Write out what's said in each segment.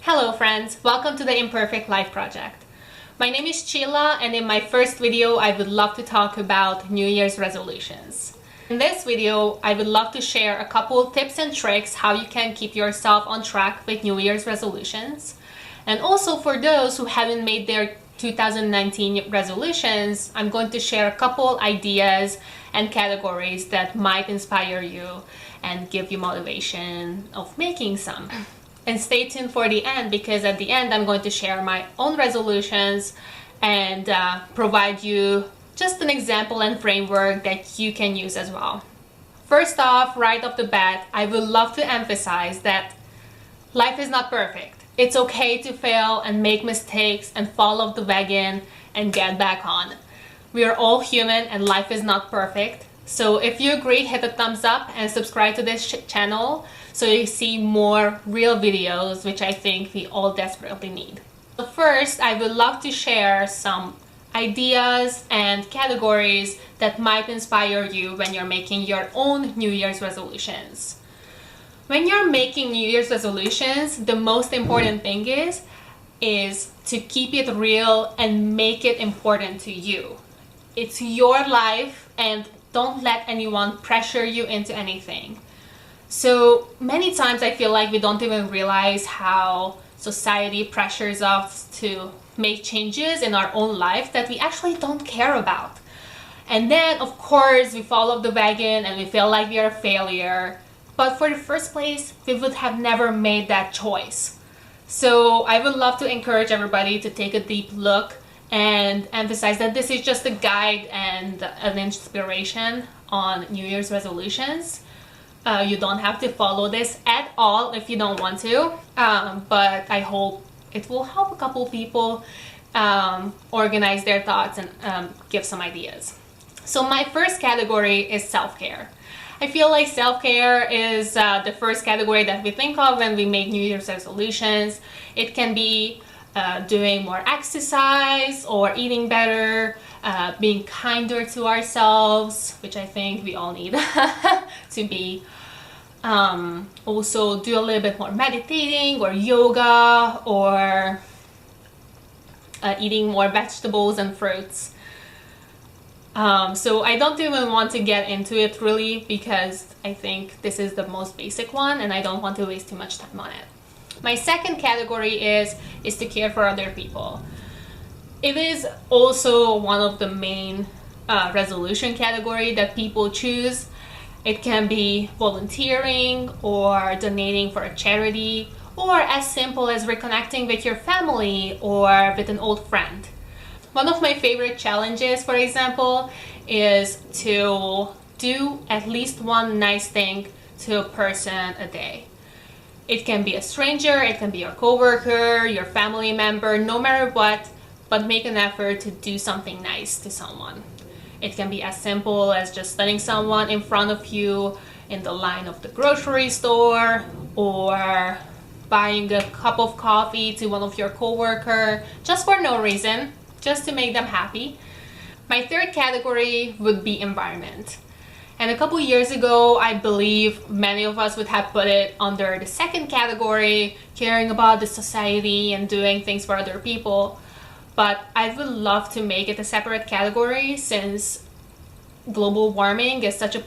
Hello friends, welcome to the Imperfect Life Project. My name is Sheila, and in my first video I would love to talk about New Year's resolutions. In this video I would love to share a couple tips and tricks how you can keep yourself on track with New Year's resolutions. And also for those who haven't made their 2019 resolutions, I'm going to share a couple ideas and categories that might inspire you and give you motivation of making some. And stay tuned for the end, because at the end I'm going to share my own resolutions and provide you just an example and framework that you can use as well. First off, right off the bat, I would love to emphasize that life is not perfect. It's okay to fail and make mistakes and fall off the wagon and get back on. We are all human and life is not perfect. So if you agree, hit the thumbs up and subscribe to this channel so you see more real videos, which I think we all desperately need. So first, I would love to share some ideas and categories that might inspire you when you're making your own New Year's resolutions. When you're making New Year's resolutions, the most important thing is to keep it real and make it important to you. It's your life, and don't let anyone pressure you into anything. So many times I feel like we don't even realize how society pressures us to make changes in our own life that we actually don't care about. And then of course we fall off the wagon and we feel like we are a failure. But for the first place, we would have never made that choice. So I would love to encourage everybody to take a deep look and emphasize that this is just a guide and an inspiration on New Year's resolutions. You don't have to follow this at all if you don't want to, but I hope it will help a couple people organize their thoughts and give some ideas. So my first category is self-care. I feel like self-care is the first category that we think of when we make New Year's resolutions. It can be doing more exercise or eating better, being kinder to ourselves, which I think we all need to be. Also do a little bit more meditating or yoga, or eating more vegetables and fruits. So I don't even want to get into it really, because I think this is the most basic one and I don't want to waste too much time on it. My second category is to care for other people. It is also one of the main resolution category that people choose. It can be volunteering or donating for a charity, or as simple as reconnecting with your family or with an old friend. One of my favorite challenges, for example, is to do at least one nice thing to a person a day. It can be a stranger, it can be your coworker, your family member, no matter what, but make an effort to do something nice to someone. It can be as simple as just letting someone in front of you in the line of the grocery store, or buying a cup of coffee to one of your coworkers just for no reason, just to make them happy. My third category would be environment. And a couple years ago, I believe many of us would have put it under the second category, caring about the society and doing things for other people. But I would love to make it a separate category, since global warming is such a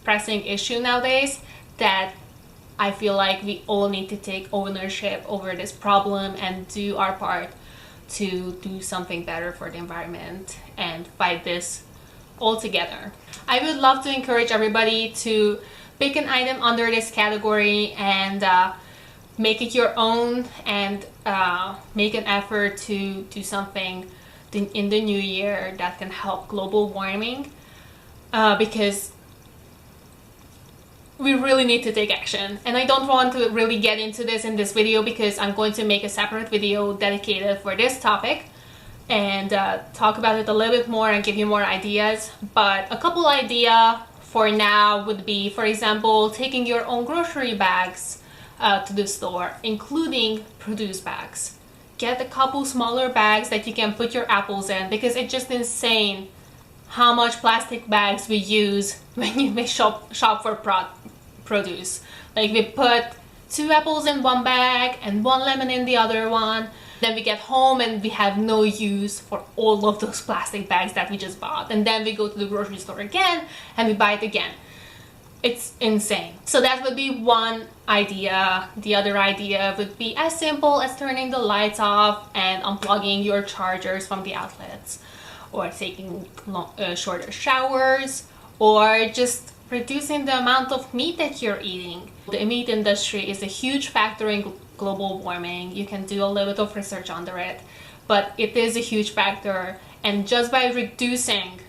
pressing issue nowadays that I feel like we all need to take ownership over this problem and do our part to do something better for the environment and fight this all together. I would love to encourage everybody to pick an item under this category and make it your own, and make an effort to do something in the new year that can help global warming, because we really need to take action. And I don't want to really get into this in this video, because I'm going to make a separate video dedicated for this topic and talk about it a little bit more and give you more ideas. But a couple ideas for now would be, for example, taking your own grocery bags to the store, including produce bags. Get a couple smaller bags that you can put your apples in, because it's just insane how much plastic bags we use when you shop for produce. Like we put 2 apples in one bag and 1 lemon in the other one. Then we get home and we have no use for all of those plastic bags that we just bought. And then we go to the grocery store again and we buy it again. It's insane. So that would be one idea. The other idea would be as simple as turning the lights off and unplugging your chargers from the outlets, or taking shorter showers, or just reducing the amount of meat that you're eating. The meat industry is a huge factor in global warming. You can do a little bit of research under it, but it is a huge factor. And just by reducing,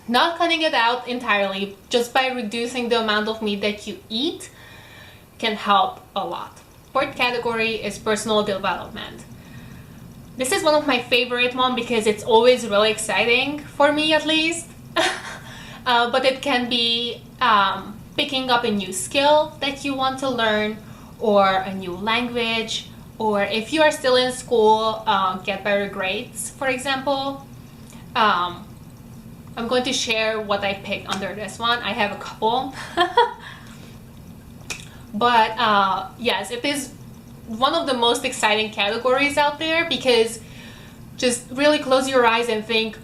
not cutting it out entirely, just by reducing the amount of meat that you eat can help a lot. Fourth category is personal development. This is one of my favorite ones because it's always really exciting, for me at least. But it can be picking up a new skill that you want to learn, or a new language, or if you are still in school, get better grades, for example. I'm going to share what I picked under this one. I have a couple. But yes, it is one of the most exciting categories out there, because just really close your eyes and think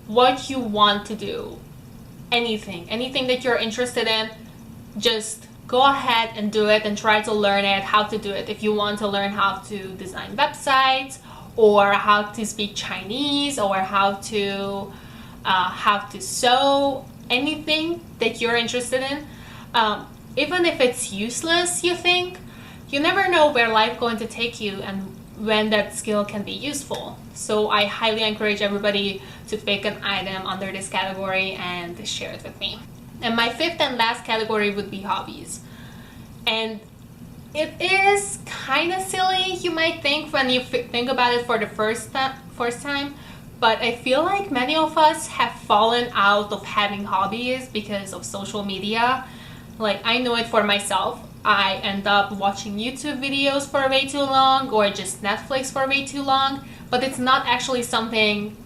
what you want to do. Anything that you're interested in, just go ahead and do it and try to learn it, how to do it. If you want to learn how to design websites, or how to speak Chinese, or how to sew, anything that you're interested in, even if it's useless, you think, you never know where life is going to take you and when that skill can be useful. So I highly encourage everybody to pick an item under this category and share it with me. And my fifth and last category would be hobbies. And it is kind of silly, you might think, when you think about it for the first time, but I feel like many of us have fallen out of having hobbies because of social media. Like, I know it for myself. I end up watching YouTube videos for way too long, or just Netflix for way too long, but it's not actually something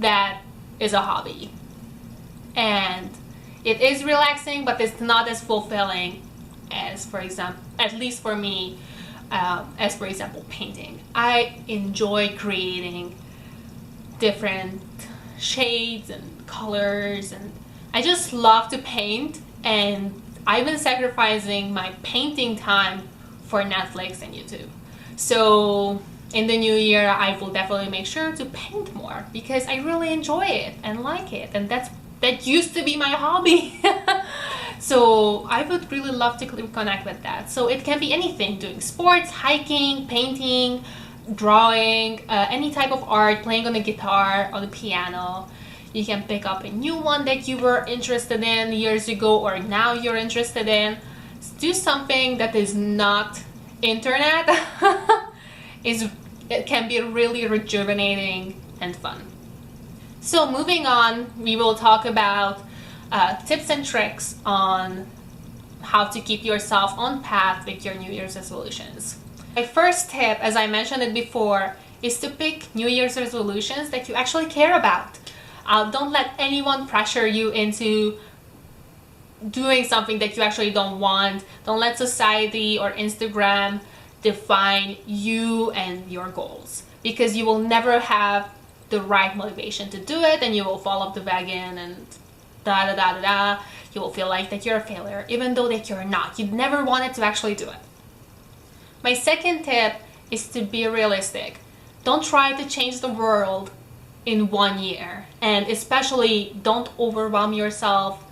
that is a hobby. And it is relaxing, but it's not as fulfilling as, for example, at least for me, as for example, painting. I enjoy creating different shades and colors, and I just love to paint, and I've been sacrificing my painting time for Netflix and YouTube. So in the new year, I will definitely make sure to paint more, because I really enjoy it and like it, and that used to be my hobby. So I would really love to connect with that. So it can be anything: doing sports, hiking, painting, drawing, any type of art, playing on the guitar or the piano. You can pick up a new one that you were interested in years ago, or now you're interested in. Do something that is not internet. It can be really rejuvenating and fun. So moving on, we will talk about tips and tricks on how to keep yourself on path with your New Year's resolutions. My first tip, as I mentioned it before, is to pick New Year's resolutions that you actually care about. Don't let anyone pressure you into doing something that you actually don't want. Don't let society or Instagram define you and your goals, because you will never have the right motivation to do it, and you will fall off the wagon and you will feel like that you're a failure, even though that you're not. You never wanted to actually do it. My second tip is to be realistic. Don't try to change the world in 1 year, and especially don't overwhelm yourself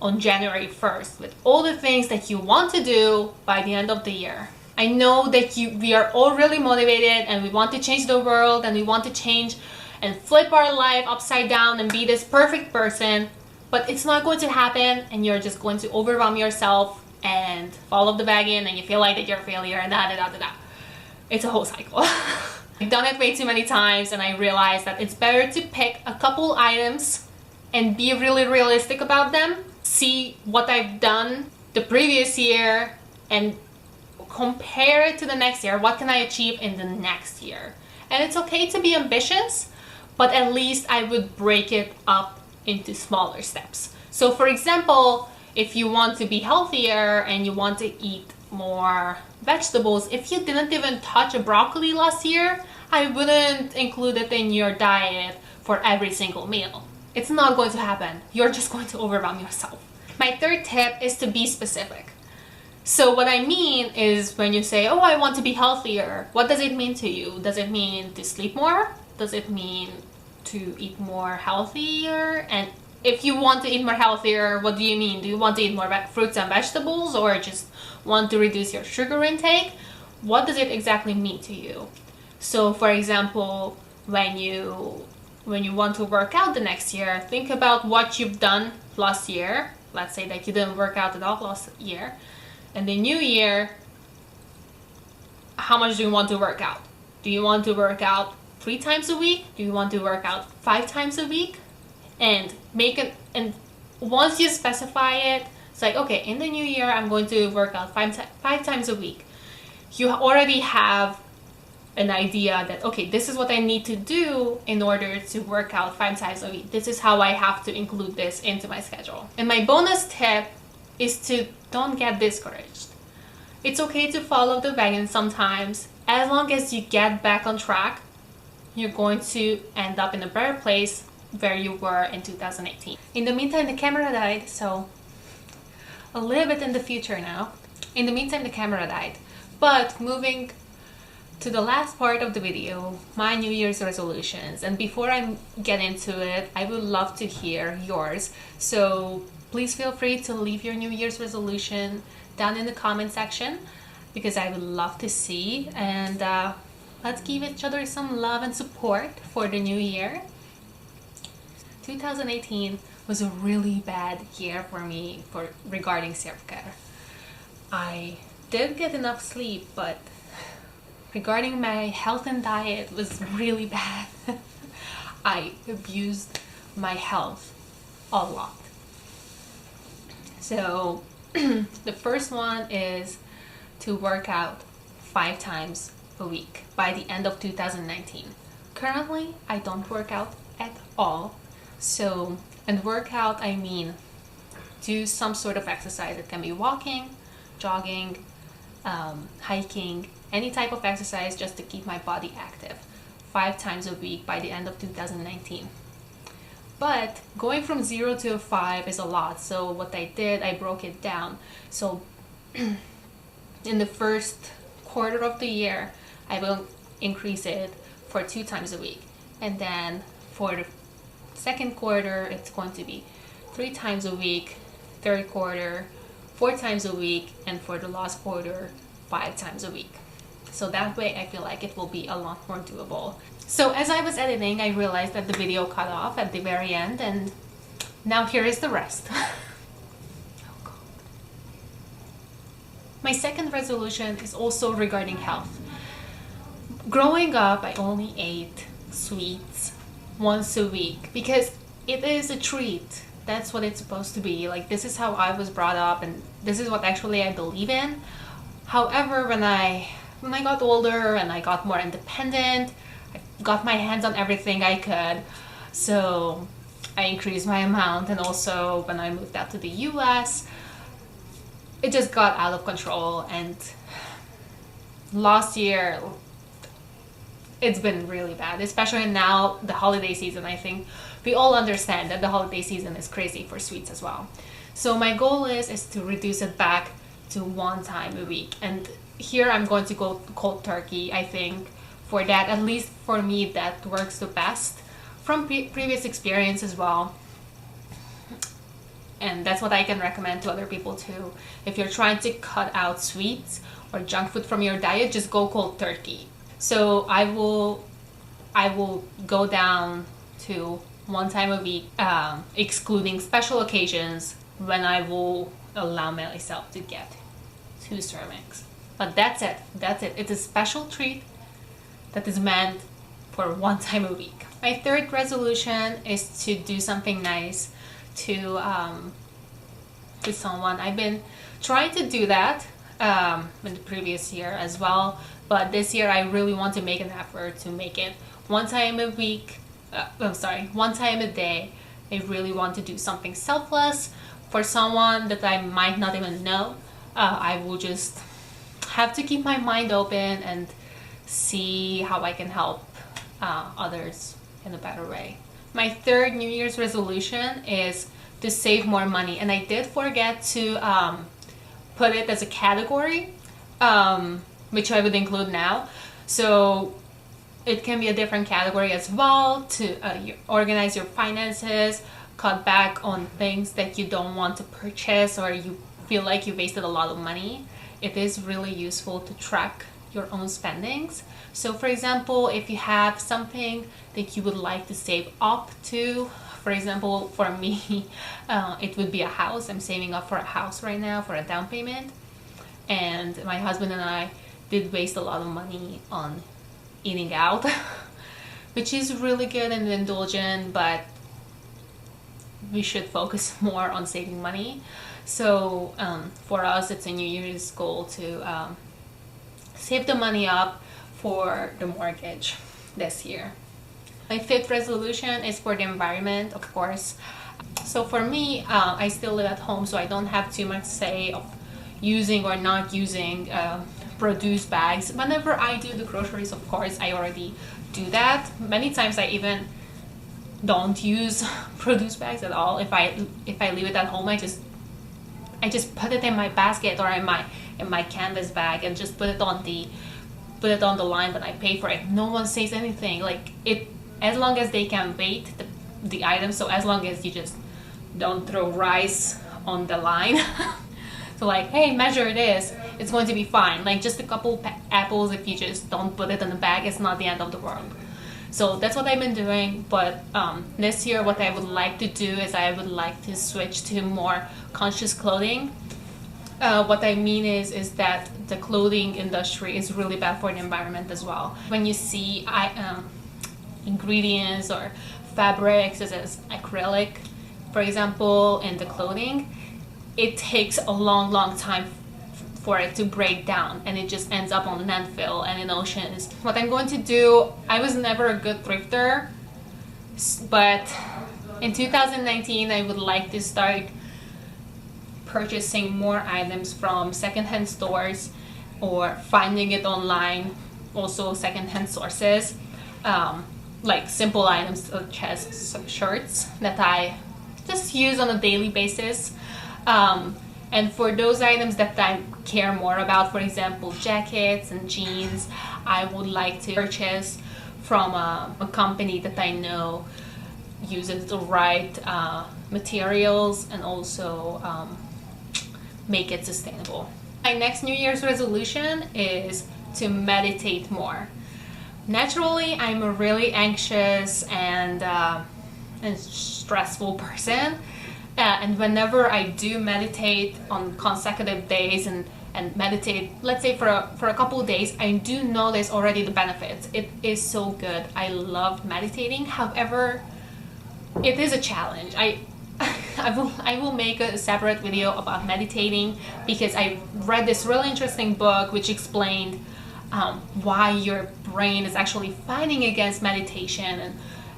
on January 1st with all the things that you want to do by the end of the year. I know that we are all really motivated, and we want to change the world, and we want to change and flip our life upside down and be this perfect person, but it's not going to happen, and you're just going to overwhelm yourself and fall off the wagon, and you feel like that you're a failure, and It's a whole cycle. I've done it way too many times, and I realized that it's better to pick a couple items and be really realistic about them. See what I've done the previous year and compare it to the next year. What can I achieve in the next year? And it's okay to be ambitious, but at least I would break it up into smaller steps. So for example, if you want to be healthier and you want to eat more vegetables. If you didn't even touch a broccoli last year, I wouldn't include it in your diet for every single meal. It's not going to happen. You're just going to overwhelm yourself. My third tip is to be specific. So what I mean is, when you say, oh, I want to be healthier, what does it mean to you? Does it mean to sleep more? Does it mean to eat more healthier? And if you want to eat more healthier, what do you mean? Do you want to eat more fruits and vegetables, or just want to reduce your sugar intake? What does it exactly mean to you? So for example, when you want to work out the next year, think about what you've done last year. Let's say that you didn't work out at all last year. And the new year, how much do you want to work out? Do you want to work out 3 times a week? Do you want to work out 5 times a week? And and once you specify it, it's like, okay, in the new year, I'm going to work out 5 times a week. You already have an idea that, okay, this is what I need to do in order to work out 5 times a week. This is how I have to include this into my schedule. And my bonus tip is to don't get discouraged. It's okay to follow the wagon sometimes. As long as you get back on track, you're going to end up in a better place where you were in 2018. In the meantime, the camera died, so a little bit in the future now. In the meantime, the camera died. But moving to the last part of the video, my New Year's resolutions. And before I get into it, I would love to hear yours. So please feel free to leave your New Year's resolution down in the comment section, because I would love to see. And let's give each other some love and support for the new year. 2018 was a really bad year for me regarding self-care. I did get enough sleep, but regarding my health and diet was really bad. I abused my health a lot. So the first one is to work out 5 times a week by the end of 2019. Currently, I don't work out at all. So, and workout, I mean do some sort of exercise. It can be walking, jogging, hiking, any type of exercise just to keep my body active 5 times a week by the end of 2019. But going from 0 to 5 is a lot. So what I did, I broke it down. So in the first quarter of the year, I will increase it for 2 times a week. And then for the second quarter, it's going to be 3 times a week. Third quarter, 4 times a week. And for the last quarter, 5 times a week. So that way I feel like it will be a lot more doable. So as I was editing, I realized that the video cut off at the very end, and now here is the rest. Oh God. My second resolution is also regarding health. Growing up, I only ate sweets once a week because it is a treat. That's what it's supposed to be. Like, this is how I was brought up, and this is what actually I believe in. However, when I got older and I got more independent, I got my hands on everything I could. So I increased my amount, and also when I moved out to the US, it just got out of control. And last year, it's been really bad, especially now, the holiday season. I think we all understand that the holiday season is crazy for sweets as well. So my goal is to reduce it back to 1 time a week. And here I'm going to go cold turkey. I think for that, at least for me, that works the best from previous experience as well. And that's what I can recommend to other people too. If you're trying to cut out sweets or junk food from your diet, just go cold turkey. So I will go down to 1 time a week, excluding special occasions when I will allow myself to get 2 servings. But that's it. It's a special treat that is meant for 1 time a week. My third resolution is to do something nice to someone. I've been trying to do that in the previous year as well, but this year I really want to make an effort to make it 1 time a week. 1 time a day. I really want to do something selfless for someone that I might not even know. I will just have to keep my mind open and see how I can help others in a better way. My third New Year's resolution is to save more money, and I did forget to put it as a category, which I would include now. So it can be a different category as well to organize your finances, cut back on things that you don't want to purchase or you feel like you wasted a lot of money. It is really useful to track your own spendings. So for example, if you have something that you would like to save up to, for example, for me, it would be a house. I'm saving up for a house right now for a down payment. And my husband and I did waste a lot of money on eating out, which is really good and indulgent, but we should focus more on saving money. So for us, it's a New Year's goal to save the money up for the mortgage this year. My fifth resolution is for the environment, of course. So for me, I still live at home, so I don't have too much say of using or not using produce bags. Whenever I do the groceries, of course, I already do that. Many times I even don't use produce bags at all. If I leave it at home, I just put it in my basket or in my canvas bag and just put it on the line when I pay for it. No one says anything. Like it, as long as they can weight the item. So as long as you just don't throw rice on the line. So like, hey, measure this, it's going to be fine. Like just a couple apples, if you just don't put it in the bag, it's not the end of the world. So that's what I've been doing. But this year, what I would like to do is I would like to switch to more conscious clothing. What I mean is that the clothing industry is really bad for the environment as well. When you see ingredients or fabrics such as acrylic, for example, in the clothing, it takes a long time for it to break down, and it just ends up on landfill and in oceans. What I'm going to do, I was never a good thrifter, but in 2019 I would like to start purchasing more items from secondhand stores or finding it online, also secondhand sources, like simple items such as some shirts that I just use on a daily basis. And for those items that I care more about, for example, jackets and jeans, I would like to purchase from a company that I know uses the right materials and also make it sustainable. My next New Year's resolution is to meditate more. Naturally, I'm a really anxious and stressful person. And whenever I do meditate on consecutive days and meditate, let's say for a couple of days, I do notice already the benefits. It is so good. I love meditating. However, it is a challenge. I will make a separate video about meditating because I read this really interesting book which explained why your brain is actually fighting against meditation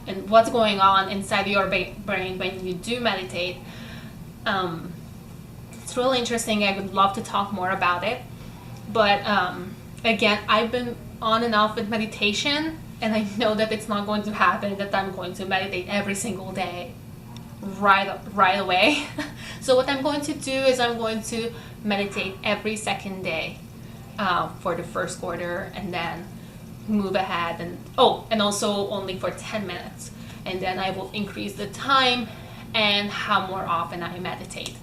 and what's going on inside your brain when you do meditate. It's really interesting. I would love to talk more about it. But again, I've been on and off with meditation, and I know that it's not going to happen that I'm going to meditate every single day right away. So what I'm going to do is I'm going to meditate every second day for the first quarter, and then move ahead and also only for 10 minutes, and then I will increase the time and how more often I meditate.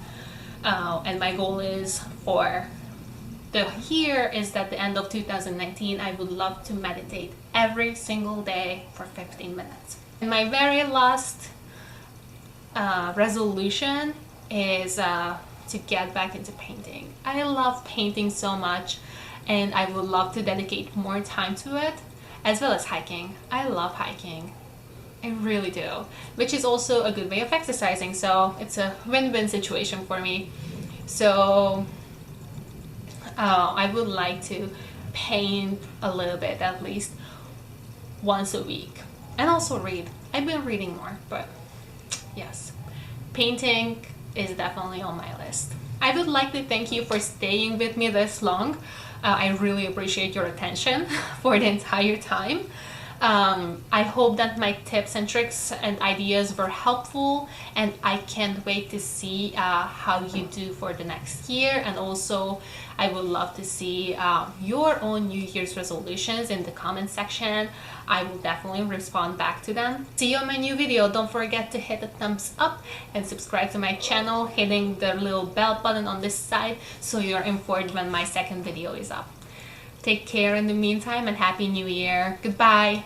And my goal is for the year is that the end of 2019 I would love to meditate every single day for 15 minutes. And my very last resolution is to get back into painting. I love painting so much, and I would love to dedicate more time to it, as well as hiking. I love hiking. I really do. Which is also a good way of exercising, so it's a win-win situation for me. So I would like to paint a little bit, at least once a week. And also read. I've been reading more, but yes. Painting is definitely on my list. I would like to thank you for staying with me this long. I really appreciate your attention for the entire time. I hope that my tips and tricks and ideas were helpful, and I can't wait to see how you do for the next year. And also I would love to see your own New Year's resolutions in the comment section. I will definitely respond back to them. See you on my new video. Don't forget to hit the thumbs up and subscribe to my channel, hitting the little bell button on this side so you're informed when my second video is up. Take care in the meantime, and Happy New Year. Goodbye.